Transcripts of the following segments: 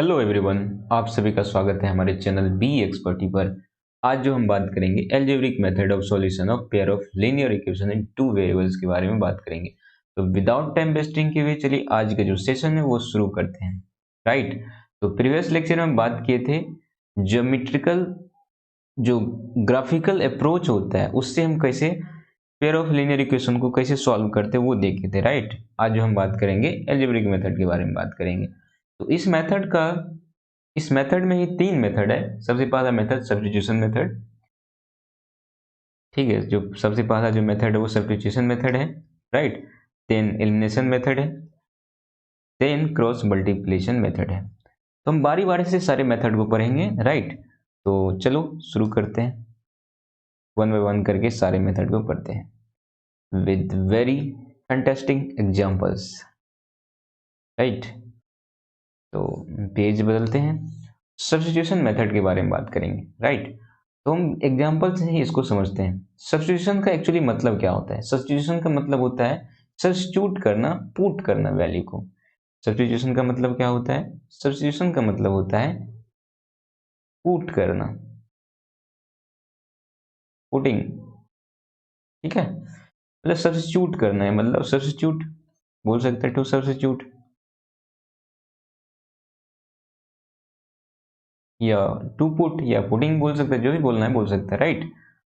Hello everyone, आप सभी का स्वागत है हमारे चैनल बी एक्सपर्टी पर। आज जो हम बात करेंगे algebraic method of solution of pair of linear equation in two variables के बारे में बात करेंगे। तो विदाउट टाइम वेस्टिंग के हुए चलिए आज का जो सेशन है वो शुरू करते हैं। राइट, तो प्रीवियस लेक्चर में हम बात किए थे ज्योमेट्रिकल जो ग्राफिकल अप्रोच होता है उससे हम कैसे पेयर ऑफ लीनियर इक्वेशन को कैसे सॉल्व करते हैं वो देखे थे। राइट, आज जो हम बात करेंगे एल्जेब्रिक मेथड के बारे में बात करेंगे। तो इस मेथड में ही तीन मेथड है। सबसे पहला मेथड सब्स्टिट्यूशन मेथड, ठीक है, जो सबसे पहला जो मेथड है वो सब्स्टिट्यूशन मेथड है। राइट, देन एलिमिनेशन मेथड है, देन क्रॉस मल्टीप्लिकेशन मेथड है। तो हम बारी बारी से सारे मेथड को पढ़ेंगे। राइट, तो चलो शुरू करते हैं, वन बाय वन करके सारे मेथड को पढ़ते हैं with very fantastic examples. Right, तो पेज बदलते हैं, सब्स्टिट्यूशन मेथड के बारे में बात करेंगे। राइट, तो हम एग्जांपल से ही इसको समझते हैं। सब्स्टिट्यूशन का एक्चुअली मतलब क्या होता है? सब्स्टिट्यूशन का मतलब होता है सब्स्टिट्यूट करना, पुट करना वैल्यू को। सब्स्टिट्यूशन का मतलब क्या होता है? सब्स्टिट्यूशन का मतलब होता है पुट करना, पुटिंग। ठीक है, मतलब सब्स्टिट्यूट करना है, मतलब सब्स्टिट्यूट बोल सकते हैं, टू सब्स्टिट्यूट या टू पुट या पुटिंग बोल सकते हैं, जो भी बोलना है बोल सकते हैं। राइट,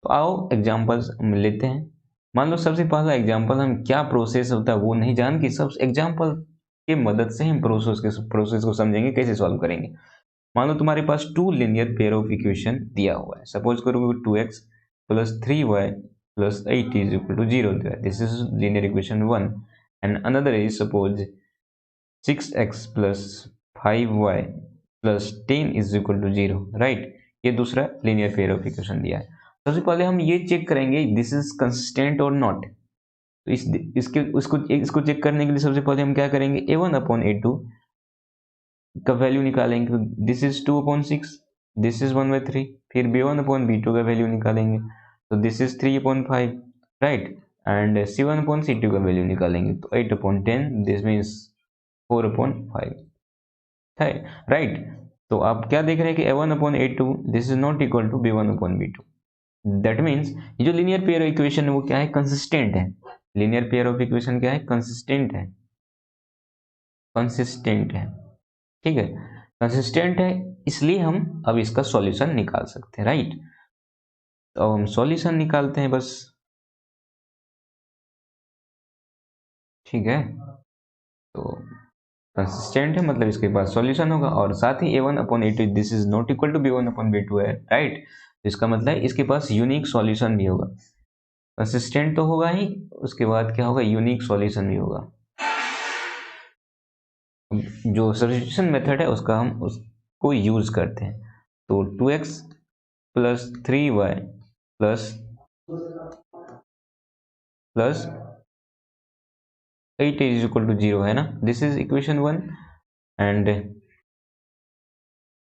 तो आओ एग्जांपल्स हम लेते हैं। मान लो सबसे पहला एग्जांपल, हम क्या प्रोसेस होता है वो नहीं जान के सब एग्जांपल के मदद से हम प्रोसेस को समझेंगे, कैसे सॉल्व करेंगे। मान लो तुम्हारे पास two linear pair of equation दिया हुआ है। सपोज करो 2x plus 3y plus 8 is equal to 0 दिया है। This is linear equation 1 and another is suppose 6x plus 5y plus 10 is equal to 0। Right, ये दूसरा लीनियर पेयर ऑफ इक्वेशन दिया है। सबसे पहले हम ये चेक करेंगे दिस इज कंसिस्टेंट और नॉट। तो इसको चेक करने के लिए सबसे पहले हम क्या करेंगे, a1 अपॉन a2 का वैल्यू निकालेंगे। This is 2 upon 6, this is 1/3। फिर b1 अपॉन b2 का वैल्यू निकालेंगे, तो this is 3 upon 5। Right, and c1 upon c2 का वैल्यू निकालेंगे, तो 8 अपॉन 10, दिस मीन्स 4 अपॉन 5 है। राइट, तो आप क्या देख रहे हैं कि a1 upon a2 this is not equal to b1 upon b2। That means ये जो लीनियर पेयर इक्वेशन है वो क्या है, कंसिस्टेंट है। लीनियर पेयर ऑफ इक्वेशन क्या है, कंसिस्टेंट है, कंसिस्टेंट है। ठीक है, कंसिस्टेंट है, इसलिए हम अब इसका सॉल्यूशन निकाल सकते हैं। राइट, तो अब हम सॉल्यूशन निकालते हैं बस। ठीक है, तो कंसिस्टेंट है मतलब इसके पास सॉल्यूशन होगा, और साथ ही a1 upon a2 this is not equal to b1 upon b2 है। राइट, इसका मतलब है इसके पास यूनिक सॉल्यूशन भी होगा। कंसिस्टेंट तो होगा ही, उसके बाद क्या होगा, यूनिक सॉल्यूशन भी होगा। जो सब्स्टिट्यूशन मेथड है उसका हम उसको यूज करते हैं। तो 2x plus 3y plus plus 8 is equal to 0 है ना, this is equation 1 and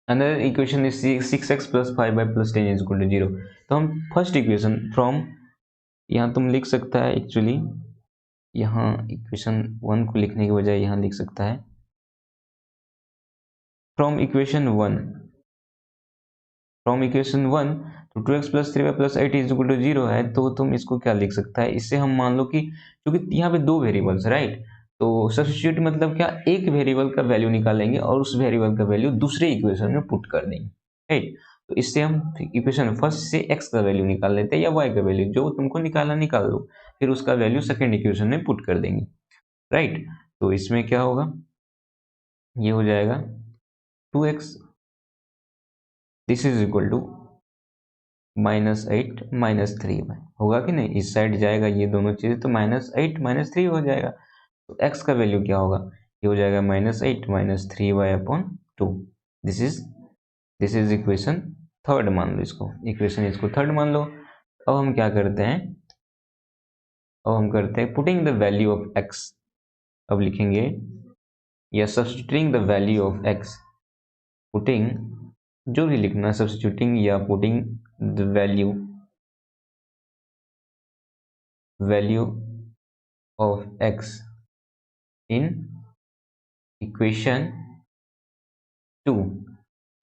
another equation is 6x plus 5y plus 10 is equal to 0। तो हम फर्स्ट इक्वेशन फ्रॉम, यहाँ तुम लिख सकता है एक्चुअली, यहाँ इक्वेशन 1 को लिखने के बजाय यहाँ लिख सकता है फ्रॉम इक्वेशन 1, फ्रॉम इक्वेशन 1। तो 2x plus 3y plus 8 is equal to 0 है, तो तुम इसको क्या लिख सकता है, इससे हम मान लो कि क्योंकि यहाँ पे दो वेरिएबल्स, राइट, तो सब्स्टिट्यूट मतलब क्या, एक वेरिएबल का वैल्यू निकालेंगे और उस वेरिएबल का वैल्यू दूसरे इक्वेशन में पुट कर देंगे। राइट, तो इससे हम इक्वेशन फर्स्ट से x का वैल्यू निकाल लेते हैं या y का वैल्यू, जो तुमको निकालना निकाल लो, फिर उसका वैल्यू सेकेंड इक्वेशन में पुट कर देंगे। राइट, तो इसमें क्या होगा, ये हो जाएगा 2x this is equal to -8 -3y होगा कि नहीं, इस साइड जाएगा ये दोनों चीजें, तो -8 -3 हो जाएगा। तो x का वैल्यू क्या होगा, ये हो जाएगा -8 -3y upon 2। This is equation third मान लो इसको, इक्वेशन इसको थर्ड मान लो। अब हम क्या करते हैं, अब हम करते हैं putting the value of x। अब लिखेंगे या substituting the value of x, putting जो भी लिखना, सब्स्टिट्यूटिंग या putting the value of x in equation 2,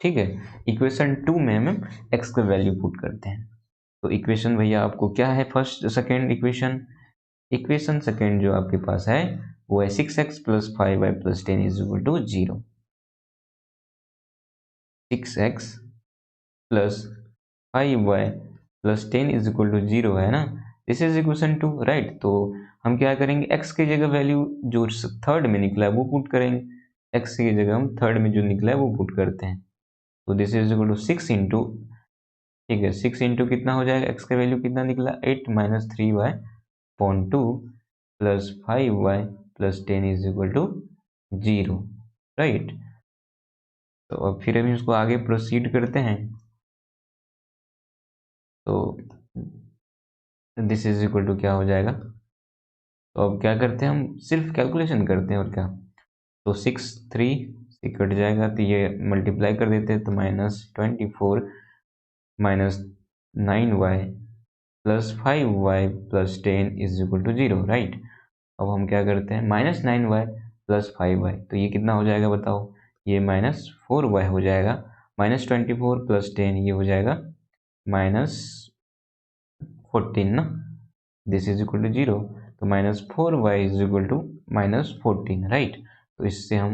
ठीक है। इक्वेशन 2 में हम x का वैल्यू पुट करते हैं। तो इक्वेशन भैया आपको क्या है, फर्स्ट सेकेंड इक्वेशन सेकेंड जो आपके पास है वो है 6x + 5y + 10 = 0। 6x + 5y + 10 = 0 है ना। This is equation 2, right. तो हम क्या करेंगे, x की जगह वैल्यू जो थर्ड में निकला है वो पुट करेंगे। x की जगह हम थर्ड में जो निकला है वो पुट करते हैं। तो this is equal to 6 into, ठीक है, 6 इंटू कितना हो जाएगा, x का वैल्यू कितना निकला, 8 - 3y अपॉन 2 + 5y + 10 = 0, राइट। तो अब फिर हम इसको आगे प्रोसीड करते हैं। तो दिस इज इक्वल टू क्या हो जाएगा, तो अब क्या करते हैं, हम सिर्फ कैलकुलेशन करते हैं और क्या। तो 6 3 से कट जाएगा तो ये मल्टीप्लाई कर देते हैं, तो -24 - 9y + 5y + 10 = 0, राइट। अब हम क्या करते हैं, -9y + 5y, तो ये कितना हो जाएगा बताओ, ये -4y हो जाएगा। -24 + 10 ये हो जाएगा -14 ना। दिस इज इक्वल टू 0, तो -4y = -14, राइट। तो इससे हम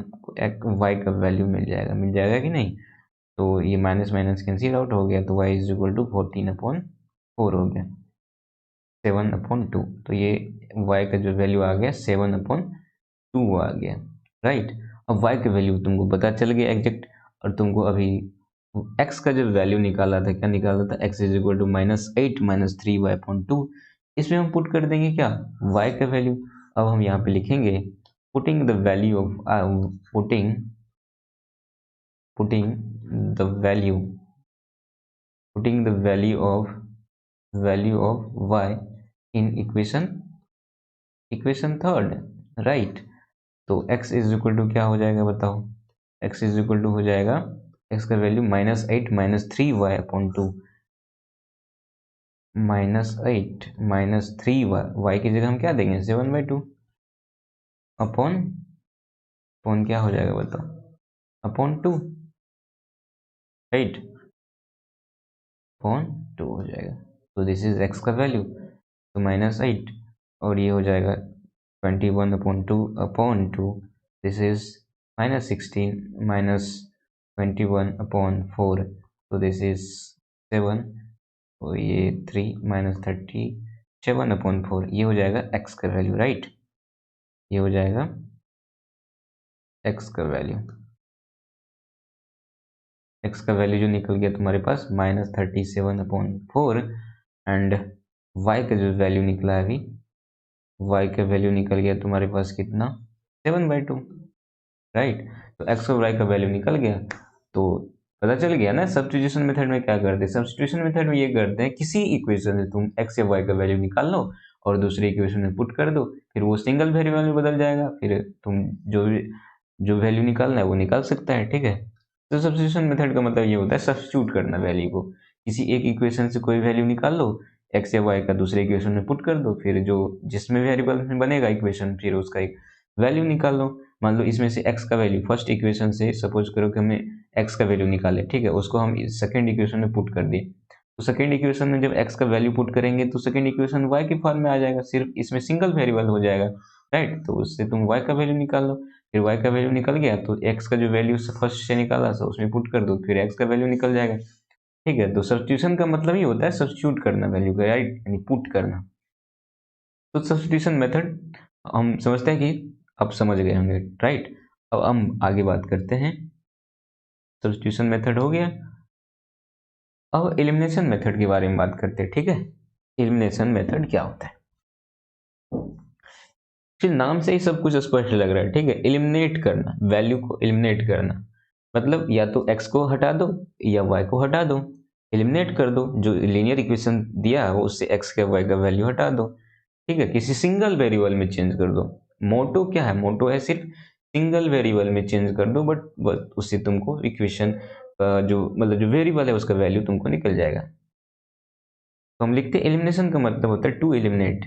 y का वैल्यू मिल जाएगा कि नहीं। तो ये माइनस माइनस कैंसिल आउट हो गया, तो y = 14/4 हो गया, 7/2। तो ये y का जो वैल्यू आ गया 7/2 आ गया, राइट। अब y का वैल्यू तुमको पता चल गया एग्जैक्ट, और तुमको अभी x का जो वैल्यू निकाला था, क्या निकाला था, x = -8 - 3y/2। इसमें हम पुट कर देंगे क्या, y का वैल्यू। अब हम यहाँ पे लिखेंगे putting the value of putting the value of y in equation third, right. तो x इज इक्वल टू क्या हो जाएगा बताओ, x इज इक्वल टू हो जाएगा, x का वैल्यू -8 - 3y/2, -8 - 3y, y की जगह हम क्या देंगे 7/2 अपॉन क्या हो जाएगा बताओ, अपॉन 2, राइट, अपॉन 2 हो जाएगा। तो दिस इज x का वैल्यू, तो -8 और ये हो जाएगा 21/2 अपॉन 2, दिस इज -16 - 21/4, तो दिस इज 7, तो ये 3 - 30 7/4, ये हो जाएगा x का वैल्यू, राइट। ये हो जाएगा x का वैल्यू, x का वैल्यू जो निकल गया तुम्हारे पास -37/4, एंड y का जो वैल्यू निकला है अभी, y का वैल्यू निकल गया तुम्हारे पास कितना 7/2, राइट। तो x और y का वैल्यू निकल गया, तो पता चल गया ना। सब्स्टिट्यूशन मेथड में क्या करते हैं, सब्स्टिट्यूशन मेथड में ये करते हैं, किसी इक्वेशन से तुम x या y का वैल्यू निकाल लो और दूसरे इक्वेशन में पुट कर दो, फिर वो सिंगल वेरिएबल में बदल जाएगा, फिर तुम जो वैल्यू निकालना है वो निकाल सकता है, ठीक है। तो सब्स्टिट्यूशन मेथड का मतलब ये होता है सब्स्टिट्यूट करना वैल्यू को, किसी एक इक्वेशन से कोई वैल्यू निकाल लो, x या y का दूसरे इक्वेशन में पुट कर दो, फिर जो जिसमें वेरिएबल में बनेगा इक्वेशन, फिर उसका एक वैल्यू निकाल लो। मान लो इसमें से x का वैल्यू फर्स्ट इक्वेशन से, सपोज करो कि हमें x का वैल्यू निकाले, ठीक है, उसको हम सेकेंड इक्वेशन में पुट कर दिए। तो सेकेंड इक्वेशन में जब x का वैल्यू पुट करेंगे तो सेकेंड इक्वेशन y के फॉर्म में आ जाएगा, सिर्फ इसमें सिंगल वेरिएबल हो जाएगा, राइट। तो उससे तुम y का वैल्यू निकाल लो, फिर y का वैल्यू निकल गया तो x का जो वैल्यू फर्स्ट से निकाला था उसमें पुट कर दो, फिर x का वैल्यू निकल जाएगा, ठीक है। तो सब्स्टिट्यूशन का मतलब ही होता है सब्स्टिट्यूट करना वैल्यू का, राइट, यानी पुट करना। तो सब्स्टिट्यूशन मेथड हम समझते हैं कि अब समझ गए होंगे, राइट। अब हम आगे बात करते हैं, सब्स्टिट्यूशन मेथड हो गया। अब एलिमिनेशन मेथड के बारे में बात करते हैं, ठीक है। एलिमिनेशन मेथड क्या होता है, फिर नाम से ही सब कुछ स्पष्ट लग रहा है, ठीक है। एलिमिनेट करना, वैल्यू को एलिमिनेट करना, मतलब या तो x को हटा दो या y को हटा दो, एलिमिनेट कर दो, जो लीनियर इक्वेशन दिया है उससे x का y का वैल्यू हटा दो, ठीक है, किसी सिंगल वेरिएबल में चेंज कर दो। मोटो क्या है, मोटो है सिर्फ सिंगल वेरिएबल में चेंज कर दो, बट उससे तुमको इक्वेशन का जो मतलब जो वेरिएबल है उसका वैल्यू तुमको निकल जाएगा। तो हम लिखते हैं एलिमिनेशन का मतलब होता है टू एलिमिनेट,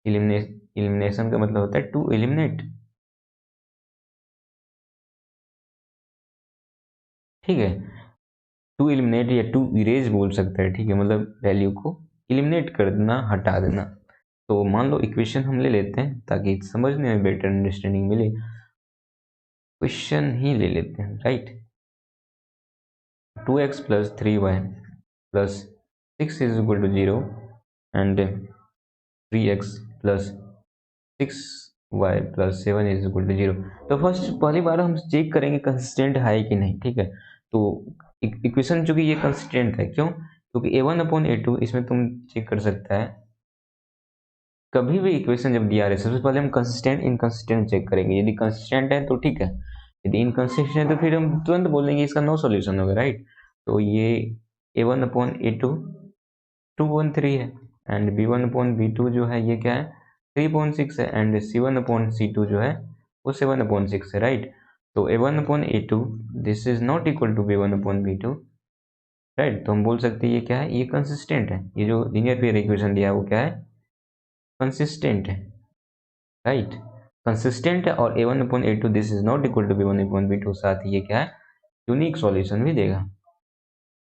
एलिमिनेशन का मतलब होता है टू एलिमिनेट, ठीक है। टू एलिमिनेट या टू इरेज बोल सकते हैं, ठीक है, मतलब वैल्यू को एलिमिनेट कर देना, हटा देना। तो मान लो इक्वेशन हम ले लेते हैं ताकि समझने में बेटर अंडरस्टैंडिंग मिले। क्वेश्चन ही ले लेते हैं, right. 2x plus 3y plus 6 is equal to 0 and 3x plus 6y plus 7 is equal to 0। तो फर्स्ट पहली बार हम चेक करेंगे कंसिस्टेंट है कि नहीं, ठीक है। तो इक्वेशन चूंकि ये कंसिस्टेंट है, क्यों? क्योंकि a1/a2 इसमें तुम चेक कर सकता है, कभी भी इक्वेशन जब दिया रहे सबसे पहले हम कंसिस्टेंट इनकंसिस्टेंट चेक करेंगे। यदि कंसिस्टेंट है तो ठीक है, यदि इनकंसिस्टेंट है तो फिर हम तुरंत बोलेंगे इसका नो सॉल्यूशन होगा, राइट। तो ये a1/a2 2/3 है एंड b1/b2 जो है ये क्या है 3/6 है एंड c1/c2 जो है वो 7/6 है, राइट। तो a1/a2 this is not equal to b1/b2, right. तो हम बोल सकते हैं ये क्या है, ये कंसिस्टेंट है। ये जो लीनियर पेयर इक्वेशन दिया है वो क्या है, कंसिस्टेंट है, राइट। कंसिस्टेंट है और a1/a2 this is not equal to b1/b2, साथ ही ये क्या है, यूनिक सॉल्यूशन भी देगा।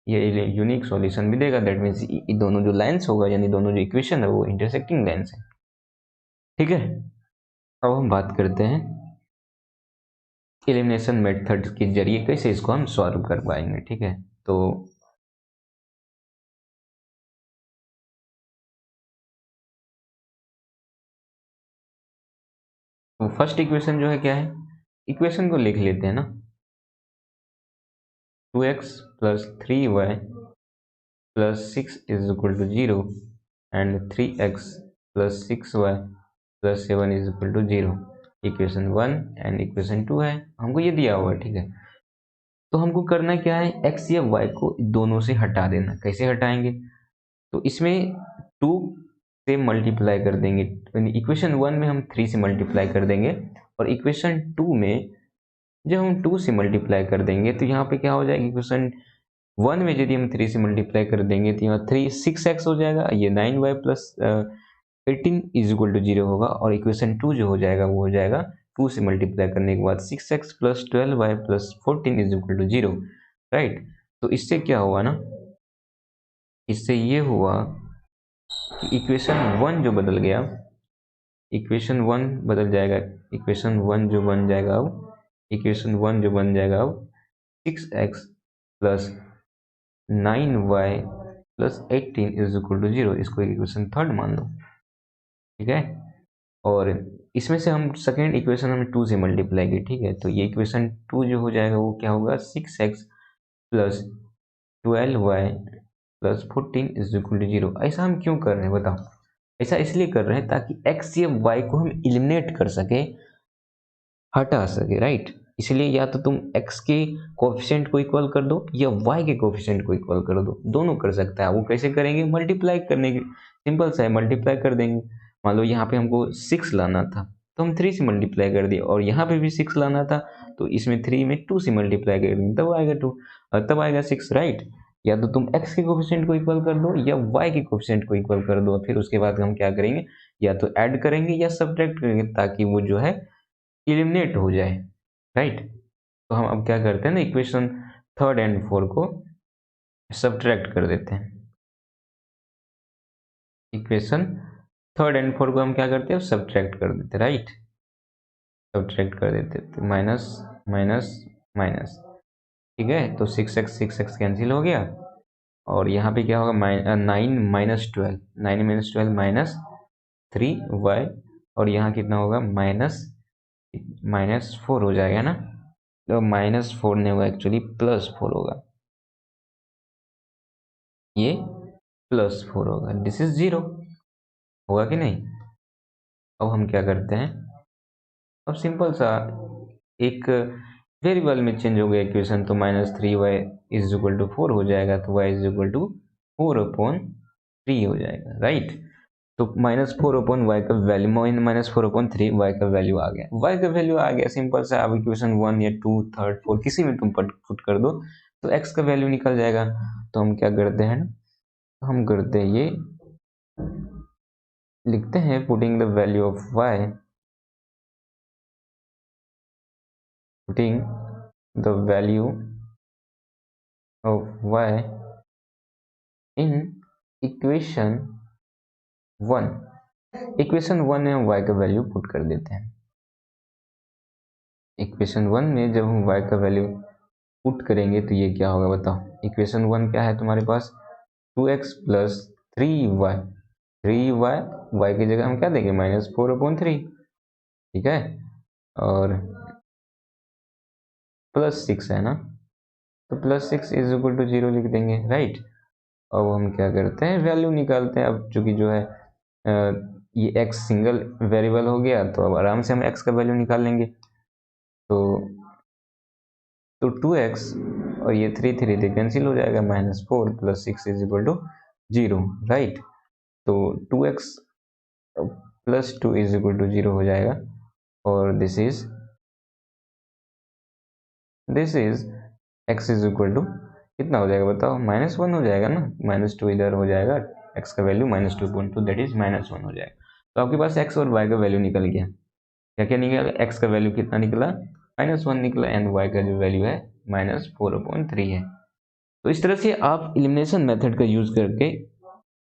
ये यूनिक सॉल्यूशन भी देगा, दैट मीन्स दोनों जो लाइंस होगा यानी दोनों जो इक्वेशन है वो इंटरसेक्टिंग लाइंस है, ठीक है। अब हम बात करते हैं एलिमिनेशन मेथड के जरिए कैसे इसको हम सॉल्व कर पाएंगे, ठीक है। तो फर्स्ट इक्वेशन जो है क्या है, इक्वेशन को लिख लेते हैं ना, 2x plus 3y plus 6 is equal to 0 and 3x plus 6y plus 7 is equal to 0। Equation 1 and equation 2 है, हमको ये दिया हुआ है, ठीक है। तो हमको करना क्या है, x या y को दोनों से हटा देना। कैसे हटाएंगे, तो इसमें 2 से मल्टीप्लाई कर देंगे, इक्वेशन 1 में हम 3 से मल्टीप्लाई कर देंगे और इक्वेशन 2 में जब हम 2 से मल्टीप्लाई कर देंगे तो यहाँ पे क्या हो जाएगा, इक्वेशन 1 में यदि हम 3 से मल्टीप्लाई कर देंगे तो यहाँ 3 6x हो जाएगा, ये 9y plus 18 is equal to 0 होगा और इक्वेशन 2 जो हो जाएगा वो हो जाएगा 2 से मल्टीप्लाई करने के बाद 6x plus 12y plus 14 is equal to 0, right. तो इससे क्या हुआ ना, इससे ये हुआ कि इक्वेशन 1 जो बदल गया, इक्वेशन 1 बदल जाएगा, इक्वेशन 1 जो बन जाएगा अब, इक्वेशन 1 जो बन जाएगा अब 6x plus 9y plus 18 is equal to 0, इसको इक्वेशन थर्ड मान लो, ठीक है। और इसमें से हम सेकेंड इक्वेशन हम 2 से मल्टीप्लाई की, ठीक है। तो ये इक्वेशन 2 जो हो जाएगा वो क्या होगा, 6x plus 12y plus 14 is equal to 0। ऐसा हम क्यों कर रहे हैं बताओ, ऐसा इसलिए कर रहे हैं ताकि x या y को हम एलिमिनेट कर सके, हटा सके, राइट। इसलिए या तो तुम x के कोफिशिएंट को इक्वल कर दो या y के कोफिशिएंट को इक्वल कर दो, दोनों कर सकता है। वो कैसे करेंगे, मल्टीप्लाई करने के, सिंपल सा है, मल्टीप्लाई कर देंगे। मान लो यहाँ पे हमको 6 लाना था तो हम 3 से मल्टीप्लाई कर दिए और यहाँ पे भी 6 लाना था तो इसमें 3 में 2 से मल्टीप्लाई कर देंगे, तब आएगा 2 और तब आएगा 6, राइट। या तो तुम x के कोफिशिएंट को इक्वल कर दो या y के कोफिशिएंट को इक्वल कर दो, फिर उसके बाद हम क्या करेंगे, या तो ऐड करेंगे या सब्ट्रैक्ट करेंगे ताकि वो जो है एलिमिनेट हो जाए, राइट। तो हम अब क्या करते हैं ना, इक्वेशन थर्ड एंड फोर को सब्ट्रैक्ट कर देते हैं। इक्वेशन थर्ड एंड फोर को हम क्या करते हैं, सब्ट्रैक्ट कर देते हैं, राइट। सब्ट्रैक्ट कर देते हैं तो माइनस माइनस माइनस, ठीक है। तो 6x कैंसिल हो गया और यहाँ पे क्या होगा, 9 माइनस 12, 9 माइनस 12 माइनस 3y और यहाँ कितना होगा, माइनस माइनस 4 हो जाएगा ना। तो -4 नहीं होगा, एक्चुअली +4 होगा, ये +4 होगा, दिस इज 0, होगा कि नहीं। अब हम क्या करते हैं, अब सिंपल सा एक वेरिएबल में चेंज हो गया इक्वेशन, तो -3y इज इक्वल टू 4 हो जाएगा, तो y इज इक्वल टू 4/3 हो जाएगा, राइट। तो -4/y का वैल्यू, -4/3 y का वैल्यू आ गया, y का वैल्यू आ गया, सिंपल सा। अब इक्वेशन 1 या 2 3 4 किसी में तुम पुट कर दो तो x का वैल्यू निकल जाएगा। तो हम क्या करते हैं, हम करते हैं ये, लिखते हैं putting the value of y, putting the value of Y in equation 1। Equation 1 में हम y का वैल्यू पुट कर देते हैं। इक्वेशन 1 में जब हम y का वैल्यू पुट करेंगे तो ये क्या होगा बताओ। इक्वेशन 1 क्या है तुम्हारे पास, 2x plus 3y। 3y, y की जगह हम क्या देंगे -4/3, ठीक है, और प्लस 6 है ना, तो प्लस 6 इज इक्वल टू 0 लिख देंगे, राइट। अब हम क्या करते हैं, वैल्यू निकालते हैं। अब चूंकि जो है ये x सिंगल वेरिएबल हो गया तो अब आराम से हम x का वैल्यू निकाल लेंगे। तो 2x और ये 3 3 कैंसिल हो जाएगा, -4 plus 6 is equal to 0, right. तो 2x plus 2 is equal to 0 हो जाएगा, और this is x is equal to कितना हो जाएगा बताओ, -1 हो जाएगा ना, -2 इधर हो जाएगा, x का वैल्यू -2.2 दैट इज -1 हो जाएगा। तो आपके पास x और y का वैल्यू निकल गया। क्या क्या निकला, x का वैल्यू कितना निकला, -1 निकला, एंड y का जो वैल्यू है -4/3 है। तो इस तरह से आप एलिमिनेशन मेथड का यूज करके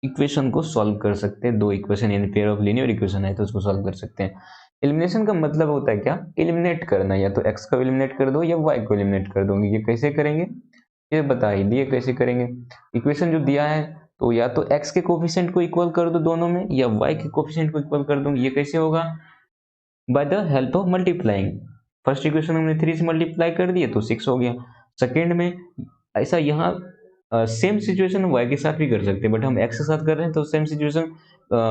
इक्वेशन को सॉल्व कर सकते हैं। दो इक्वेशन यानी पेयर ऑफ लीनियर इक्वेशन है तो उसको सॉल्व कर सकते हैं। एलिमिनेशन का मतलब होता है क्या, एलिमिनेट करना, या तो x को एलिमिनेट कर दो या y को एलिमिनेट कर दो। ये कैसे करेंगे ये बता ही दिए कैसे करेंगे। इक्वेशन जो दिया है तो या तो x के कोफिशिएंट को इक्वल कर दो दोनों में, या y के कोफिशिएंट को इक्वल कर दो। ये कैसे होगा, by the help of multiplying. First equation हमने 3 से मल्टीप्लाई कर दिए तो 6 हो गया। सेकेंड में ऐसा यहाँ सेम सिचुएशन y के साथ भी कर सकते हैं, बट हम x के साथ कर रहे हैं तो सेम सिचुएशन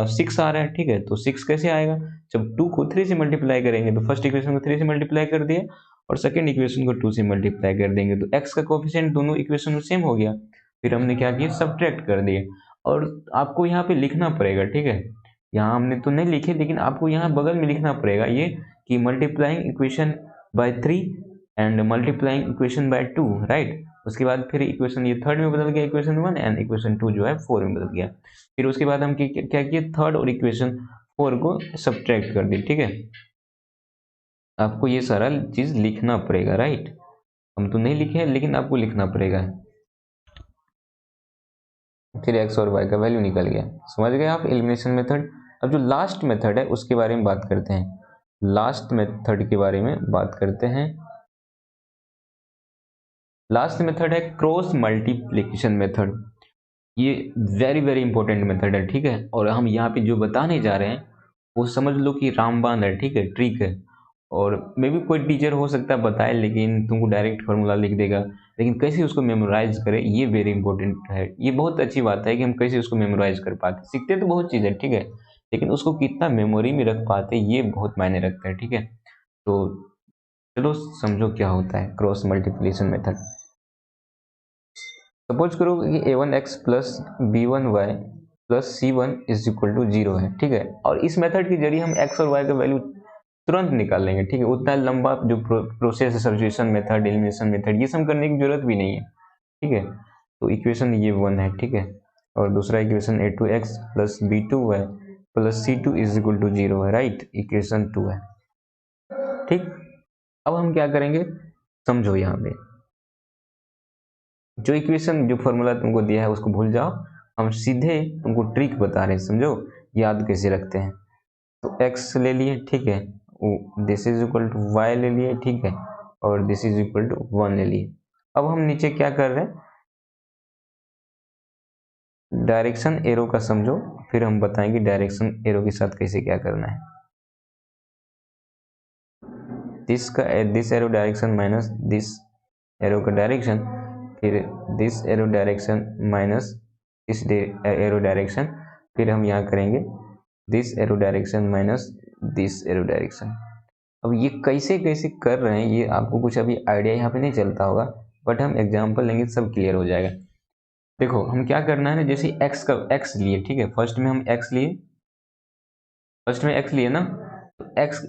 6 आ रहा है, ठीक है। तो 6 कैसे आएगा, जब 2 को 3 से मल्टीप्लाई करेंगे तो फर्स्ट इक्वेशन को 3 से मल्टीप्लाई कर दिए और सेकेंड इक्वेशन को 2 से मल्टीप्लाई कर देंगे तो x का कोफिशिएंट दोनों इक्वेशन में सेम हो गया। फिर हमने क्या किया, सब्ट्रैक्ट कर दिए। और आपको यहाँ पे लिखना पड़ेगा, ठीक है, यहाँ हमने तो नहीं लिखे लेकिन आपको यहाँ बगल में लिखना पड़ेगा ये कि multiplying equation by 3 and multiplying equation by 2, right. उसके बाद फिर इक्वेशन ये थर्ड में बदल गया इक्वेशन 1, एंड इक्वेशन 2 जो है 4 में बदल गया। फिर उसके बाद हम क्या किए, थर्ड और इक्वेशन 4 को सब्ट्रैक्ट कर दी, ठीक है। आपको ये सारा चीज लिखना पड़ेगा, राइट। हम तो नहीं लिखे हैं लेकिन आपको लिखना पड़ेगा। फिर x और y का वैल्यू निकल गया, समझ गए आप एलिमिनेशन मेथड। अब जो लास्ट मेथड है उसके बारे में बात करते हैं। लास्ट मेथड के बारे में बात करते हैं। लास्ट मेथड है क्रॉस मल्टीप्लिकेशन मेथड। ये वेरी वेरी इंपॉर्टेंट मेथड है, ठीक है। और हम यहाँ पे जो बताने जा रहे हैं वो समझ लो कि रामबाण है, ठीक है, ट्रिक है। और मे भी कोई टीचर हो सकता है बताए लेकिन तुमको डायरेक्ट फॉर्मूला लिख देगा, लेकिन कैसे उसको मेमोराइज करें ये वेरी इंपॉर्टेंट है। ये बहुत अच्छी बात है कि हम कैसे उसको मेमोराइज कर पाते। सीखते तो बहुत चीज़ है, ठीक है, लेकिन उसको कितना मेमोरी में रख पाते ये बहुत मायने रखता है, ठीक है। तो चलो समझो क्या होता है क्रॉस मल्टीप्लिकेशन मेथड। सपोज करो कि a1x plus b1y plus c1 is equal to 0 है, ठीक है। और इस मेथड के जरिए हम x और y का वैल्यू तुरंत निकाल लेंगे, ठीक है। उतना लंबा जो प्रोसेस है, सब्स्टिट्यूशन मेथड, एलिमिनेशन मेथड, ये सब करने की जरूरत भी नहीं है, ठीक है। तो इक्वेशन ये 1 है, ठीक है, और दूसरा equation a2x plus b2y plus c2 is equal to 0 है, राइट, इक्वेशन 2 है, ठीक। अब हम क्या करेंगे समझो, यहाँ पे जो इक्वेशन जो फॉर्मूला तुमको दिया है उसको भूल जाओ। हम सीधे तुमको ट्रिक बता रहे हैं, समझो याद कैसे रखते हैं। तो x ले लिए, ठीक है, this is equal to y ले लिए, ठीक है, और दिस इज इक्वल टू 1 ले लिए। अब हम नीचे क्या कर रहे हैं, डायरेक्शन एरो का समझो, फिर हम बताएंगे डायरेक्शन एरो के साथ कैसे क्या करना है। This arrow direction minus this arrow का डायरेक्शन, फिर दिस एरो डायरेक्शन माइनस इस एरो डायरेक्शन, फिर हम यहाँ करेंगे this arrow direction minus this arrow direction. अब ये कैसे कैसे कर रहे हैं ये आपको कुछ अभी आइडिया यहाँ पे नहीं चलता होगा, बट हम एग्जांपल लेंगे सब क्लियर हो जाएगा। देखो हम क्या करना है ना, जैसे x लिए, ठीक है, फर्स्ट में हम x लिए, फर्स्ट में x लिए ना, तो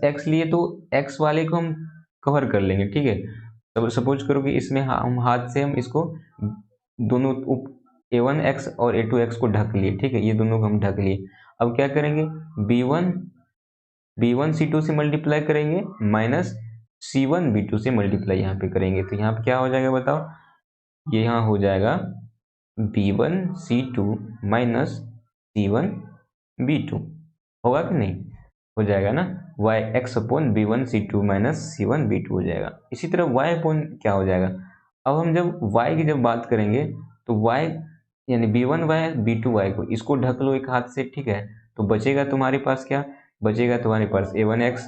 x लिए तो x वाले को हम कवर कर लेंगे, ठीक है। तो सपोज करो कि इसमें हम हाथ से हम इसको दोनों a1x और a2x को ढक लिए, ठीक है, ये दोनों को हम ढक लिए। अब क्या करेंगे, b1 c2 से मल्टीप्लाई करेंगे माइनस c1 b2 से मल्टीप्लाई यहाँ पे करेंगे, तो यहाँ पे क्या हो जाएगा बताओ, ये यहाँ हो जाएगा b1c2 माइनस c1b2, होगा कि नहीं? हो जाएगा ना, y x upon b1c2 minus c1b2 हो जाएगा। इसी तरह y अपॉन क्या हो जाएगा, अब हम जब y की जब बात करेंगे तो y यानी b1y b2y को इसको ढक लो एक हाथ से, ठीक है, तो बचेगा तुम्हारे पास क्या, बचेगा तुम्हारे पास a1x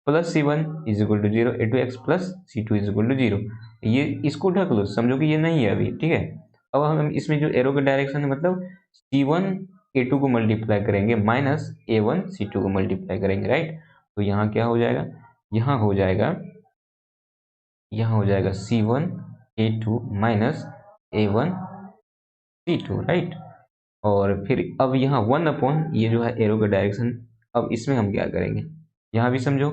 plus c1 is equal to 0, a2x plus c2 is equal to 0। ये इसको ढक लो, समझो कि ये नहीं है अभी, ठीक है। अब हम इसमें जो एरो का डायरेक्शन है मतलब c1 a2 को मल्टीप्लाई करेंगे माइनस a1 c2 को मल्टीप्लाई करेंगे, राइट। तो यहाँ क्या हो जाएगा, यहाँ हो जाएगा c1 a2 minus a1 c2, right. और फिर अब यहाँ 1 अपॉन ये जो है एरो का डायरेक्शन, अब इसमें हम क्या करेंगे, यहाँ भी समझो,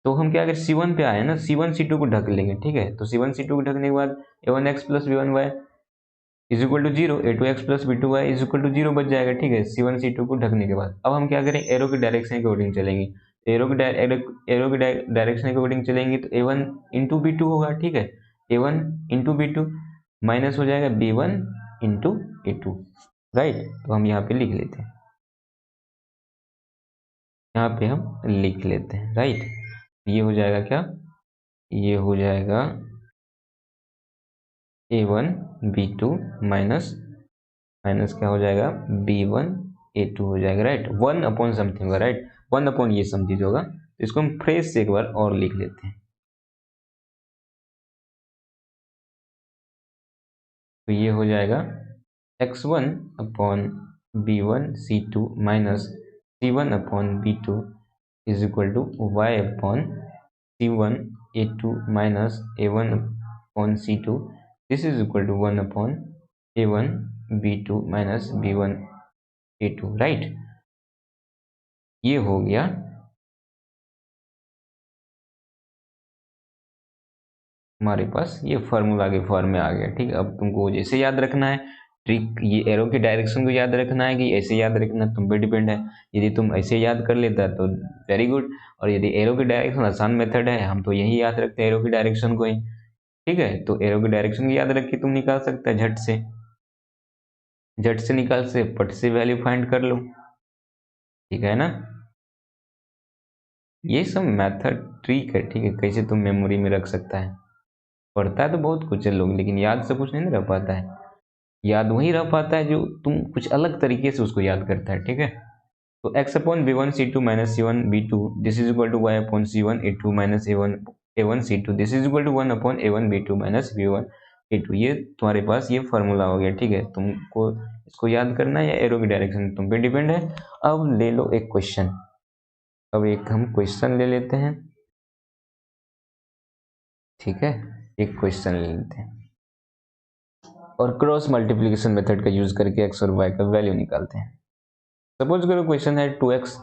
तो हम क्या करें, C1 पे आए ना, C1 C2 को ढक लेंगे, ठीक है। तो C1 C2 को ढकने के बाद a1x plus b1y is equal to 0, a2x plus b2y is equal to 0 बच जाएगा, ठीक है, C1 C2 को ढकने के बाद। अब हम क्या करें, एरो के डायरेक्शन के अकॉर्डिंग चलेंगे, एरो के डायरेक्शन के अकॉर्डिंग चलेंगे तो a1 इंटू b2 होगा, ठीक है, a1 इंटू b2 माइनस हो जाएगा b1 इंटू a2, राइट। तो हम यहाँ पे लिख लेते हैं, यहाँ पे हम लिख लेते हैं, राइट। ये हो जाएगा क्या, ये हो जाएगा a1 b2 माइनस क्या हो जाएगा b1 a2 हो जाएगा, राइट। 1 अपॉन समथिंग होगा, राइट, 1 अपॉन ये सम चीज होगा। तो इसको हम फ्रेश से एक बार और लिख लेते हैं, तो ये हो जाएगा x1 upon b1 c2 minus c1 upon b2 is equal to y upon c1 a2 minus a1 upon c2, this is equal to 1 upon a1 b2 minus b1 a2, right. ये हो गया हमारे पास, ये फार्मूला के form में आ गया, ठीक है। अब तुमको जैसे याद रखना है ट्रिक, ये एरो के डायरेक्शन को याद रखना है कि ऐसे याद रखना, तुम पे डिपेंड है। यदि तुम ऐसे याद कर लेता तो वेरी गुड, और यदि एरो के डायरेक्शन आसान मेथड है, हम तो यही याद रखते हैं एरो के डायरेक्शन को ही, ठीक है। तो एरो के डायरेक्शन को याद रख के तुम निकाल सकते हैं झट से निकाल से पट से वैल्यू फाइंड कर लो, ठीक है ना। ये सब मेथड ट्रिक है, ठीक है, कैसे तुम मेमोरी में रख सकता है। पढ़ता है तो बहुत कुछ है लोग, लेकिन याद से कुछ नहीं रह पाता है। याद वही रह पाता है जो तुम कुछ अलग तरीके से उसको याद करता है, ठीक है। तो x upon b1 c2 minus c1 b2 this is equal to y upon c1 a2 minus a1 c2 this is equal to 1 upon a1 b2 minus b1 a2। ये तुम्हारे पास ये फार्मूला हो गया, ठीक है। तुमको इसको याद करना है या एरो की डायरेक्शन तुम पे डिपेंड है। अब ले लो एक क्वेश्चन, अब एक हम क्वेश्चन ले लेते हैं, ठीक है, एक क्वेश्चन ले लेते हैं और क्रॉस मल्टीप्लिकेशन मेथड का यूज करके x और y का वैल्यू निकालते हैं। सपोज करो क्वेश्चन है 2x,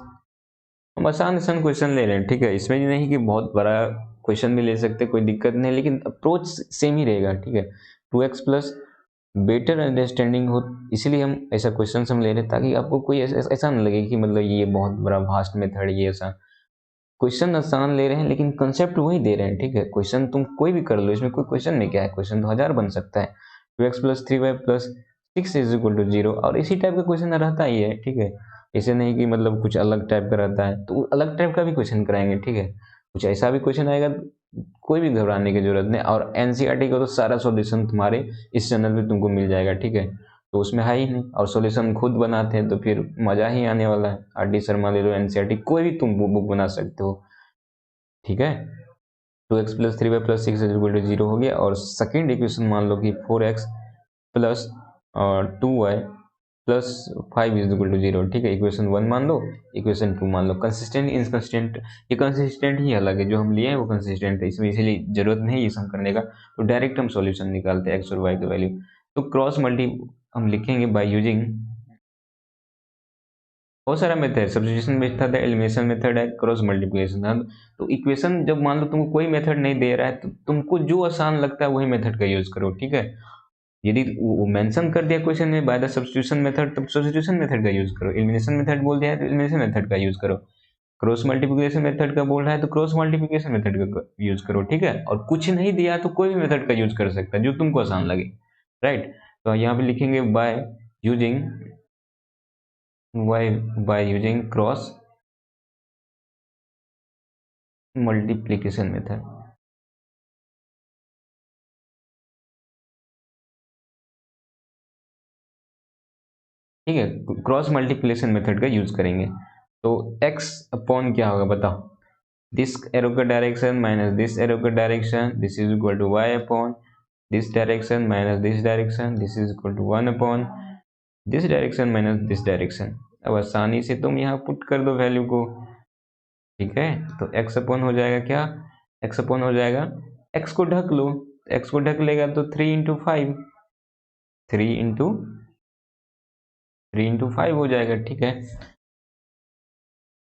हम आसान क्वेश्चन ले रहे हैं, ठीक है। इसमें नहीं कि बहुत बड़ा क्वेश्चन भी ले सकते, कोई दिक्कत नहीं, लेकिन अप्रोच सेम ही रहेगा, ठीक है। 2x प्लस बेटर अंडरस्टैंडिंग हो, इसीलिए हम ऐसा क्वेश्चन हम ले रहे हैं ताकि आपको कोई ऐसा ना लगे कि मतलब ये बहुत बड़ा वास्ट मेथड, ये ऐसा क्वेश्चन आसान ले रहे हैं लेकिन कंसेप्ट वही दे रहे हैं, ठीक है। क्वेश्चन तुम कोई भी कर लो, इसमें कोई क्वेश्चन में क्या है, क्वेश्चन तो 1000 बन सकता है। 2x plus 3y plus 6 is equal to 0, और इसी टाइप का क्वेश्चन रहता ही है, ठीक है। ऐसे नहीं कि मतलब कुछ अलग टाइप का रहता है, तो अलग टाइप का भी क्वेश्चन कराएंगे, ठीक है। कुछ ऐसा भी क्वेश्चन आएगा, कोई भी घबराने की जरूरत नहीं। और एनसीईआरटी का तो सारा सॉल्यूशन तुम्हारे इस चैनल पे तुमको मिल जाएगा, ठीक है। तो उसमें है ही नहीं, और सॉल्यूशन खुद बनाते हैं तो फिर मजा ही आने वाला है। आर डी शर्मा ले लो, एनसीईआरटी कोई भी तुम बुक बना सकते हो, ठीक है। 2x plus 3y plus 6 equal to 0 हो गया, और सेकेंड इक्वेशन मान लो कि 4x plus 2y plus 5 is equal to 0, ठीक है। इक्वेशन 1 मान लो, इक्वेशन 2 मान लो। कंसिस्टेंट इनकंसिस्टेंट, ये कंसिस्टेंट ही अलग है, जो हम लिए हैं वो कंसिस्टेंट है, इसमें इसीलिए जरूरत नहीं ये सम करने का। तो डायरेक्ट हम सॉल्यूशन निकालते हैं x और y की वैल्यू। तो क्रॉस मल्टी हम लिखेंगे बाय यूजिंग बहुत सारा मेथड, सब्स्टिट्यूशन मेथड है, एलिमिनेशन मेथड है, क्रॉस मल्टीप्लिकेशन है। तो इक्वेशन जब मान लो तुमको कोई मेथड नहीं दे रहा है तो तुमको जो आसान लगता है वही मेथड का यूज करो, ठीक है। यदि वो मेंशन कर दिया क्वेश्चन में बाय द सब्स्टिट्यूशन मेथड, तब सब्स्टिट्यूशन मेथड का यूज करो। एलिमिनेशन मेथड बोल दिया है तो एलिमिनेशन मेथड का यूज करो। क्रॉस मल्टीप्लिकेशन मेथड का बोल रहा है तो क्रॉस मल्टीप्लिकेशन मेथड का यूज करो, ठीक है। और कुछ नहीं दिया तो कोई भी मेथड का यूज कर सकता है जो तुमको आसान लगे। राइट। तो यहाँ पे लिखेंगे by using cross multiplication method. ठीक है, क्रॉस मल्टीप्लिकेशन मेथड का यूज करेंगे। तो x अपॉन क्या होगा बताओ, दिस एरो का डायरेक्शन माइनस दिस एरो का direction, this is equal to y upon this direction minus this direction, this is equal to 1 upon this direction minus this direction. अब आसानी से तुम यहाँ पुट कर दो वैल्यू को। ठीक है, तो x अपॉन हो जाएगा क्या, x अपॉन हो जाएगा, x को ढक लो, x को ढक लेगा तो 3 इंटू 5, 3 इंटू 5 हो जाएगा। ठीक है,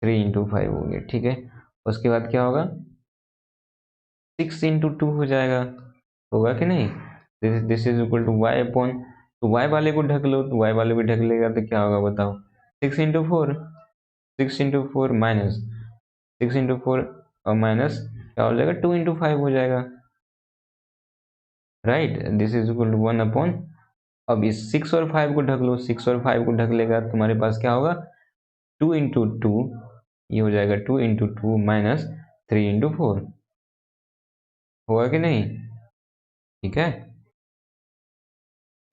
3 इंटू 5 हो गया। ठीक है, उसके बाद क्या होगा, 6 इंटू 2 हो जाएगा, होगा कि नहीं, this is equal to Y upon, तो y वाले को ढक लो, तो y वाले को ढक लेगा तो क्या होगा बताओ, 6 इंटू 4, 6 इंटू 4 माइनस 6 इंटू 4 और माइनस क्या हो जाएगा, 2 इंटू 5 हो जाएगा। Right, this is equal to 1 upon, अब इस 6 और 5 को ढक लो, 6 और 5 को ढक लेगा तुम्हारे पास क्या होगा, 2 इंटू 2, ये हो जाएगा 2 इंटू 2 माइनस 3 इंटू 4, होगा कि नहीं। ठीक है,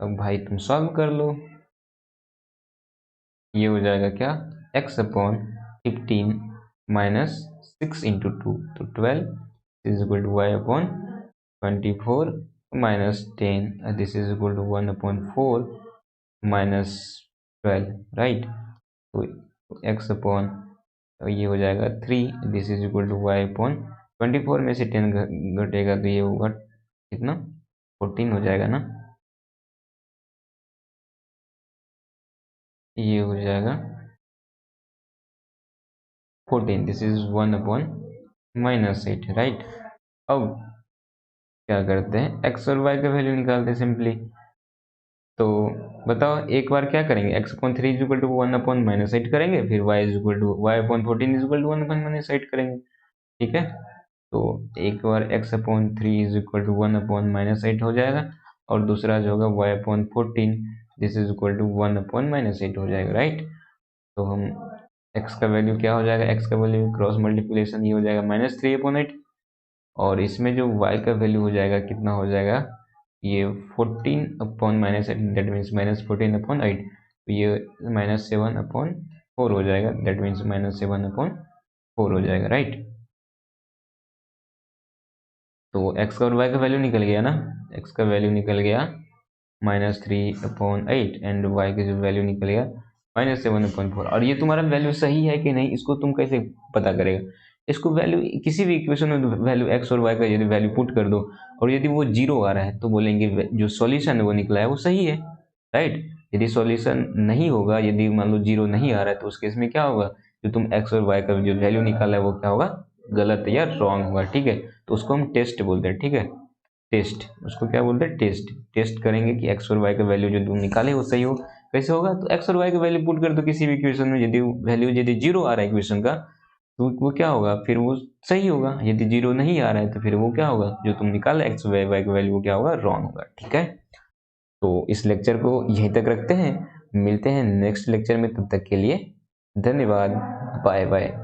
अब भाई तुम सॉल्व कर लो, ये हो जाएगा क्या, x अपॉन 15 माइनस 6 इंटू 2, तो 12 is equal to Y upon 24 minus 10, this is equal to 1 upon 4 minus 12। Right, तो x अपॉन ये हो जाएगा 3, this is equal to Y upon 24 में से 10 घटेगा तो ये होगा कितना, 14 हो जाएगा ना, ये हो जाएगा 14, this is 1 upon minus 8। Right, अब क्या करते हैं, x और y का वैल्यू निकालते हैं सिंपली। तो बताओ एक बार क्या करेंगे, x upon 3 is equal to 1 upon minus 8 करेंगे, फिर y is equal to y upon 14 is equal to 1 upon minus 8 करेंगे। ठीक है, तो एक बार x upon 3 is equal to 1 upon minus 8 हो जाएगा, और दूसरा जो होगा y upon 14 this is equal to 1 upon minus 8 हो जाएगा। राइट, तो हम x का वैल्यू क्या हो जाएगा, x का वैल्यू क्रॉस मल्टीप्लिकेशन ये हो जाएगा माइनस 3 अपॉन 8, और इसमें जो y का वैल्यू हो जाएगा कितना हो जाएगा, ये 14 upon minus 8, that means minus 14 upon 8, तो ये माइनस 7 अपॉन 4 हो जाएगा, दैट मीन्स माइनस 7 अपॉन 4 हो जाएगा। राइट, तो x का और y का वैल्यू निकल गया ना, x का वैल्यू निकल गया माइनस 3 अपॉन 8 एंड y का जो वैल्यू निकल गया माइनस 7/4। और ये तुम्हारा वैल्यू सही है कि नहीं, इसको तुम कैसे पता करेगा, इसको वैल्यू किसी भी इक्वेशन में वैल्यू x और y का यदि वैल्यू पुट कर दो और यदि वो जीरो आ रहा है तो बोलेंगे जो सॉल्यूशन है वो निकला है वो सही है। राइट, यदि सॉल्यूशन नहीं होगा, यदि मान लो जीरो नहीं आ रहा है तो उस केस में क्या होगा, जो तुम x और y का जो वैल्यू निकाला है वो क्या होगा, गलत या रॉन्ग होगा। ठीक है, तो उसको हम टेस्ट बोलते हैं। ठीक है, टेस्ट, उसको क्या बोलते हैं, टेस्ट। टेस्ट करेंगे कि x और y का वैल्यू जो तुम निकाले वो सही हो। कैसे होगा, तो x और y का वैल्यू पुट कर दो किसी भी इक्वेशन में, यदि वैल्यू यदि जीरो आ रहा है इक्वेशन का तो वो क्या होगा, फिर वो सही होगा, यदि जीरो नहीं आ रहा है तो फिर वो क्या होगा, जो तुम निकाले x और y का वैल्यू क्या होगा, रॉन्ग होगा। ठीक है, तो इस लेक्चर को यहीं तक रखते हैं, मिलते हैं नेक्स्ट लेक्चर में, तब तक के लिए धन्यवाद, बाय बाय।